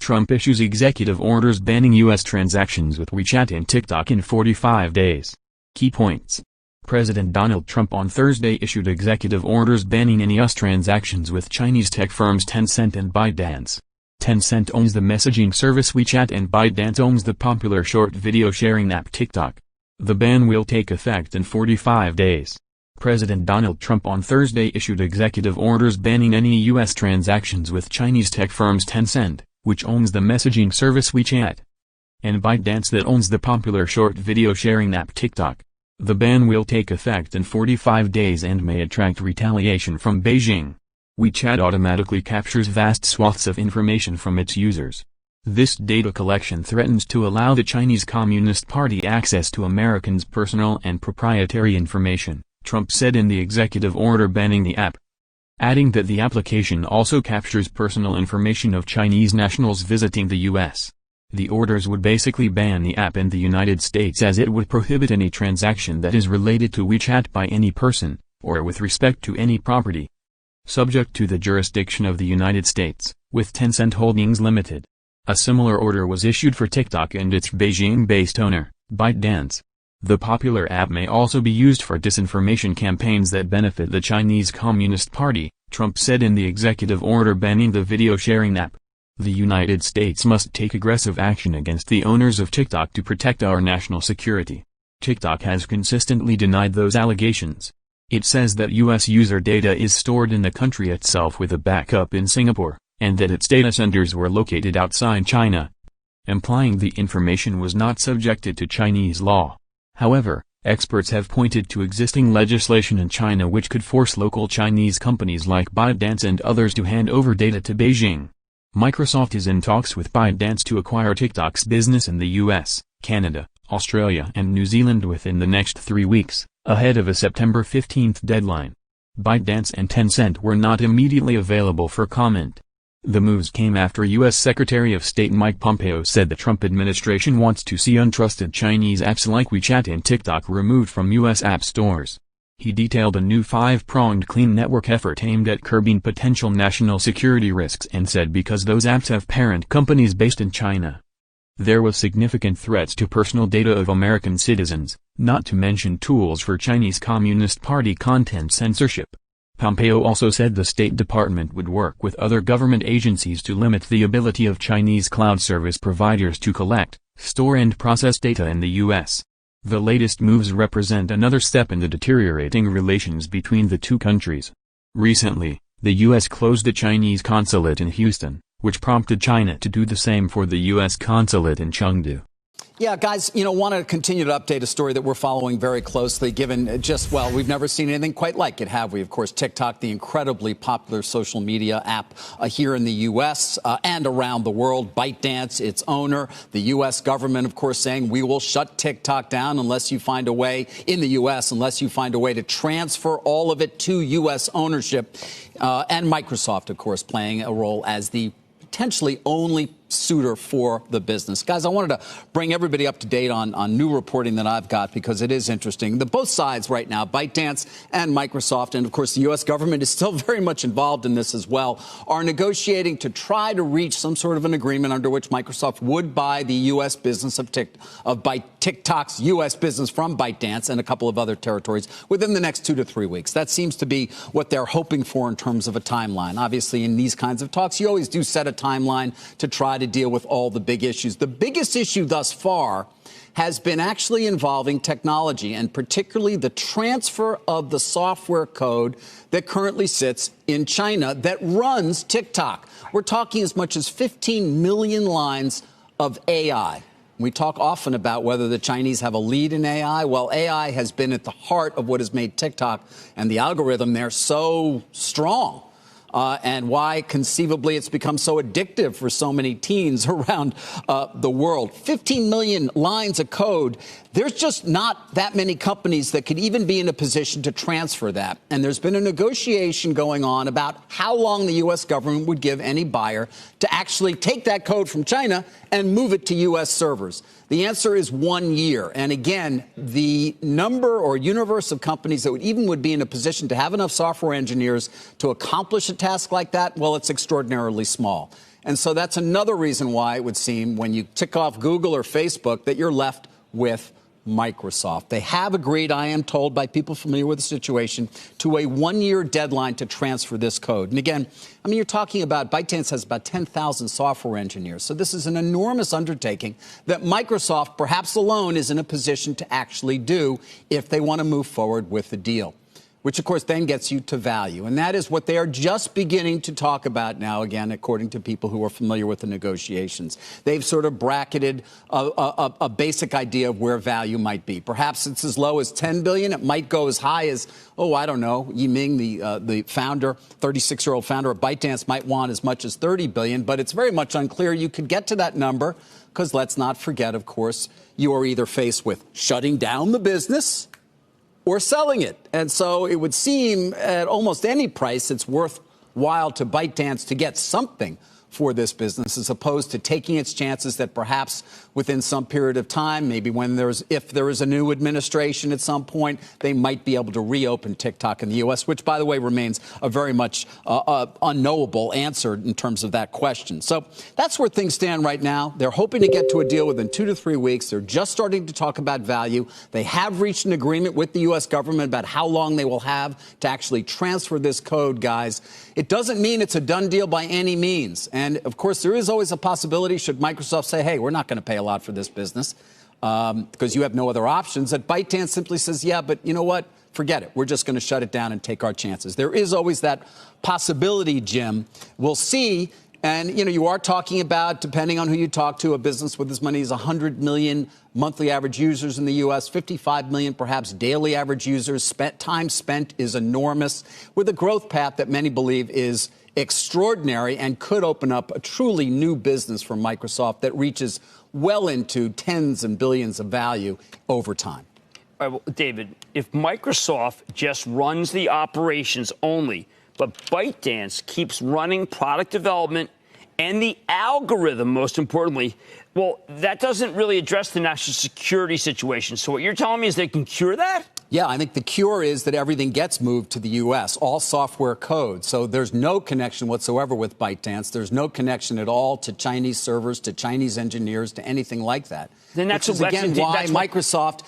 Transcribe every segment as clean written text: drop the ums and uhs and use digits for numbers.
Trump issues executive orders banning U.S. transactions with WeChat and TikTok in 45 days. Key points. President Donald Trump on Thursday issued executive orders banning any U.S. transactions with Chinese tech firms Tencent and ByteDance. Tencent owns the messaging service WeChat and ByteDance owns the popular short video sharing app TikTok. The ban will take effect in 45 days. President Donald Trump on Thursday issued executive orders banning any U.S. transactions with Chinese tech firms Tencent, which owns the messaging service WeChat, and ByteDance that owns the popular short video sharing app TikTok. The ban will take effect in 45 days and may attract retaliation from Beijing. WeChat automatically captures vast swaths of information from its users. This data collection threatens to allow the Chinese Communist Party access to Americans' personal and proprietary information, Trump said in the executive order banning the app, adding that the application also captures personal information of Chinese nationals visiting the U.S. The orders would basically ban the app in the United States as it would prohibit any transaction that is related to WeChat by any person, or with respect to any property, subject to the jurisdiction of the United States, with Tencent Holdings Limited. A similar order was issued for TikTok and its Beijing-based owner, ByteDance. The popular app may also be used for disinformation campaigns that benefit the Chinese Communist Party, Trump said in the executive order banning the video sharing app. The United States must take aggressive action against the owners of TikTok to protect our national security. TikTok has consistently denied those allegations. It says that U.S. user data is stored in the country itself with a backup in Singapore, and that its data centers were located outside China, implying the information was not subjected to Chinese law. However, experts have pointed to existing legislation in China which could force local Chinese companies like ByteDance and others to hand over data to Beijing. Microsoft is in talks with ByteDance to acquire TikTok's business in the US, Canada, Australia and New Zealand within the next 3 weeks, ahead of a September 15 deadline. ByteDance and Tencent were not immediately available for comment. The moves came after U.S. Secretary of State Mike Pompeo said the Trump administration wants to see untrusted Chinese apps like WeChat and TikTok removed from U.S. app stores. He detailed a new 5-pronged clean network effort aimed at curbing potential national security risks and said because those apps have parent companies based in China, there was significant threats to personal data of American citizens, not to mention tools for Chinese Communist Party content censorship. Pompeo also said the State Department would work with other government agencies to limit the ability of Chinese cloud service providers to collect, store and process data in the U.S. The latest moves represent another step in the deteriorating relations between the two countries. Recently, the U.S. closed the Chinese consulate in Houston, which prompted China to do the same for the U.S. consulate in Chengdu. Yeah, guys, want to continue to update a story that we're following very closely, given we've never seen anything quite like it, have we? Of course, TikTok, the incredibly popular social media app here in the U.S. And around the world. ByteDance, its owner, the U.S. government, of course, saying we will shut TikTok down unless you find a way, in the U.S., unless you find a way to transfer all of it to U.S. ownership. And Microsoft, of course, playing a role as the potentially only suitor for the business. Guys, I wanted to bring everybody up to date on new reporting that I've got because it is interesting. Both sides right now, ByteDance and Microsoft, and of course the U.S. government is still very much involved in this as well, are negotiating to try to reach some sort of an agreement under which Microsoft would buy the U.S. business of TikTok's U.S. business from ByteDance and a couple of other territories within the next 2 to 3 weeks. That seems to be what they're hoping for in terms of a timeline. Obviously, in these kinds of talks, you always do set a timeline to try to deal with all the big issues. The biggest issue thus far has been actually involving technology and particularly the transfer of the software code that currently sits in China that runs TikTok. We're talking as much as 15 million lines of AI. We talk often about whether the Chinese have a lead in AI. Well, AI has been at the heart of what has made TikTok and the algorithm there so strong. And why conceivably it's become so addictive for so many teens around the world. 15 million lines of code. There's just not that many companies that could even be in a position to transfer that. And there's been a negotiation going on about how long the U.S. government would give any buyer to actually take that code from China and move it to U.S. servers. The answer is 1 year. And again, the number or universe of companies that would be in a position to have enough software engineers to accomplish a task like that, well, it's extraordinarily small. And so that's another reason why it would seem when you tick off Google or Facebook that you're left with Microsoft. They have agreed, I am told by people familiar with the situation, to a one-year deadline to transfer this code. And again, I mean, you're talking about ByteDance has about 10,000 software engineers. So this is an enormous undertaking that Microsoft, perhaps alone, is in a position to actually do if they want to move forward with the deal, which, of course, then gets you to value. And that is what they are just beginning to talk about now, again, according to people who are familiar with the negotiations. They've sort of bracketed a basic idea of where value might be. Perhaps it's as low as $10 billion. It might go as high as, I don't know, Yiming, the founder, 36-year-old founder of ByteDance, might want as much as $30 billion. But it's very much unclear you could get to that number because let's not forget, of course, you are either faced with shutting down the business or selling it. And so it would seem at almost any price it's worthwhile to ByteDance to get something for this business as opposed to taking its chances that perhaps within some period of time, maybe if there is a new administration at some point, they might be able to reopen TikTok in the U.S., which, by the way, remains a very much unknowable answer in terms of that question. So that's where things stand right now. They're hoping to get to a deal within 2 to 3 weeks. They're just starting to talk about value. They have reached an agreement with the U.S. government about how long they will have to actually transfer this code, guys. It doesn't mean it's a done deal by any means. And, of course, there is always a possibility, should Microsoft say, hey, we're not going to pay a lot for this business because you have no other options, that ByteDance simply says, yeah, but you know what? Forget it. We're just going to shut it down and take our chances. There is always that possibility, Jim. We'll see. And, you are talking about, depending on who you talk to, a business with as many as 100 million monthly average users in the U.S., 55 million perhaps daily average users. Time spent is enormous, with a growth path that many believe is extraordinary and could open up a truly new business for Microsoft that reaches well into tens and billions of value over time. All right, well, David, if Microsoft just runs the operations only, but ByteDance keeps running product development and the algorithm, most importantly, well, that doesn't really address the national security situation. So what you're telling me is they can cure that? Yeah, I think the cure is that everything gets moved to the U.S., all software code. So there's no connection whatsoever with ByteDance. There's no connection at all to Chinese servers, to Chinese engineers, to anything like that. Then that's again why Microsoft,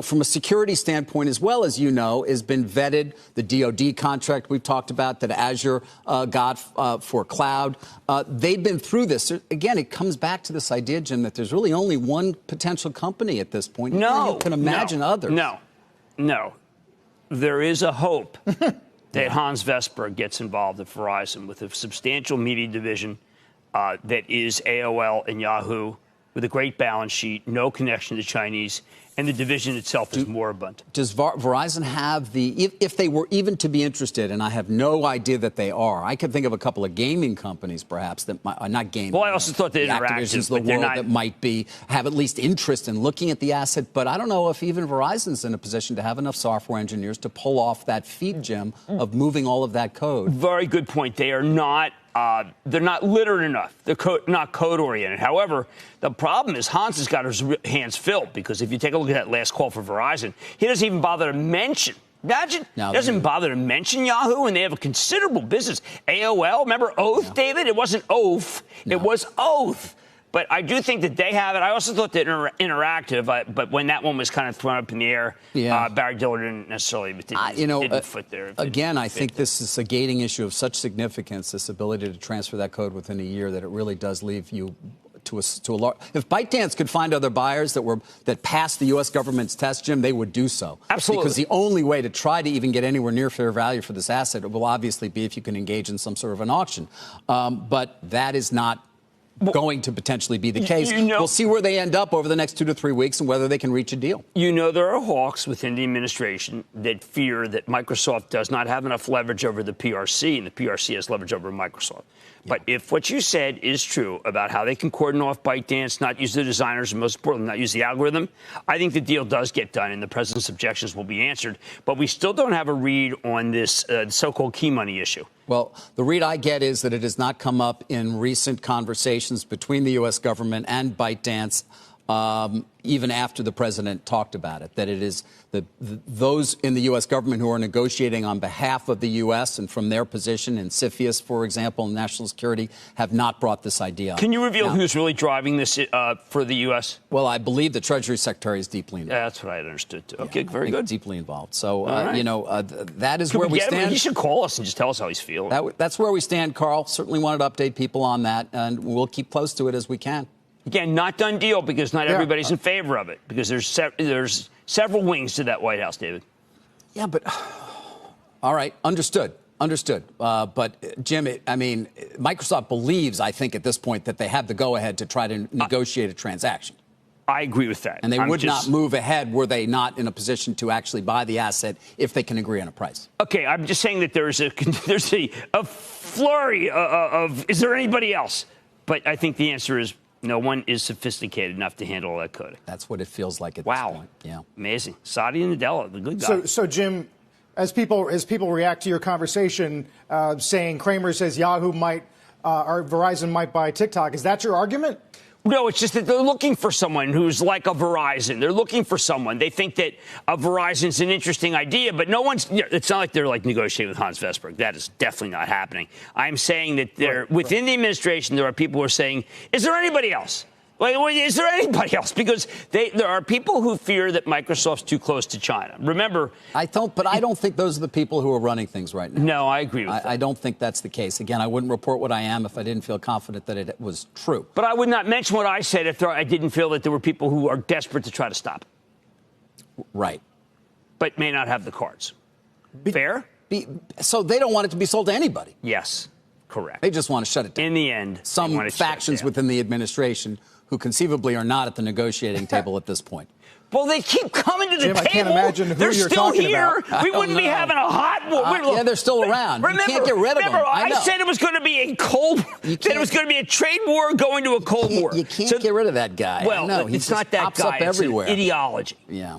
from a security standpoint as well, as you know, has been vetted. The DoD contract we've talked about that Azure got for cloud. They've been through this. Again, it comes back to this idea, Jim, that there's really only one potential company at this point. You can imagine others. No, there is a hope that Hans Vestberg gets involved at Verizon with a substantial media division that is AOL and Yahoo, with a great balance sheet, no connection to Chinese, and the division itself is moribund. Does Verizon have if they were even to be interested, and I have no idea that they are, I could think of a couple of gaming companies perhaps that might, not gaming. Well, I also thought the Activision's the world that might have at least interest in looking at the asset, but I don't know if even Verizon's in a position to have enough software engineers to pull off that feat, Jim, of moving all of that code. Very good point. They are not. They're not literate enough. They're not code-oriented. However, the problem is Hans has got his hands filled because if you take a look at that last call for Verizon, he doesn't even bother to mention. Imagine, he doesn't bother to mention Yahoo, and they have a considerable business. AOL, remember Oath, David? It wasn't Oath. It was Oath. But I do think that they have it. I also thought that Interactive, but when that one was kind of thrown up in the air, Barry Diller didn't necessarily didn't foot there. Again, I think this is a gating issue of such significance, this ability to transfer that code within a year, that it really does leave you to a large. If ByteDance could find other buyers that passed the U.S. government's test, Jim, they would do so. Absolutely. Because the only way to try to even get anywhere near fair value for this asset will obviously be if you can engage in some sort of an auction. But that is not going to potentially be the case. We'll see where they end up over the next 2 to 3 weeks and whether they can reach a deal. There are hawks within the administration that fear that Microsoft does not have enough leverage over the PRC, and the PRC has leverage over Microsoft. But if what you said is true about how they can cordon off ByteDance, not use the designers, and most importantly, not use the algorithm, I think the deal does get done and the president's objections will be answered. But we still don't have a read on this so-called key money issue. Well, the read I get is that it has not come up in recent conversations between the U.S. government and ByteDance. even after the president talked about it, that it is those in the U.S. government who are negotiating on behalf of the U.S. and from their position in CFIUS, for example, in national security, have not brought this idea up. Can you reveal who's really driving this for the U.S.? Well, I believe the Treasury Secretary is deeply involved. Yeah, that's what I understood, too. Okay, very good. Deeply involved. So, right. That is where we stand. He should call us and just tell us how he's feeling. That's where we stand, Carl. Certainly wanted to update people on that, and we'll keep close to it as we can. Again, not done deal because not everybody's in favor of it, because there's several wings to that White House, David. Yeah, but all right, understood. But Jim, Microsoft believes, I think, at this point that they have the go-ahead to try to negotiate a transaction. I agree with that. And they would not move ahead were they not in a position to actually buy the asset if they can agree on a price. Okay, I'm just saying that there's a flurry of is there anybody else? But I think the answer is no one is sophisticated enough to handle all that coding. That's what it feels like at this point. Yeah. Amazing. Saudi and Nadella, the good guy. So Jim, as people react to your conversation, saying Kramer says Yahoo might or Verizon might buy TikTok, is that your argument? No, it's just that they're looking for someone who's like a Verizon. They're looking for someone. They think that a Verizon's an interesting idea, but no one's. It's not like they're like negotiating with Hans Vestberg. That is definitely not happening. I'm saying that within the administration, there are people who are saying, "Is there anybody else? Is there anybody else?" Because there are people who fear that Microsoft's too close to China. Remember, I don't think those are the people who are running things right now. No, I agree with that. I don't think that's the case. Again, I wouldn't report what I am if I didn't feel confident that it was true. But I would not mention what I said if I didn't feel that there were people who are desperate to try to stop it. Right. But may not have the cards. Fair? So they don't want it to be sold to anybody. Yes, correct. They just want to shut it down. In the end, some factions within the administration who conceivably are not at the negotiating table at this point. Well, they keep coming to the table. I can't imagine who you're talking about. We wouldn't be having a hot war. Yeah, they're still around. Remember, you can't get rid of them. I said it was going to be a cold. Said it was going to be a trade war going to a cold war. You can't get rid of that guy. Well, no, it's not that guy. Up everywhere. It's an ideology. Yeah.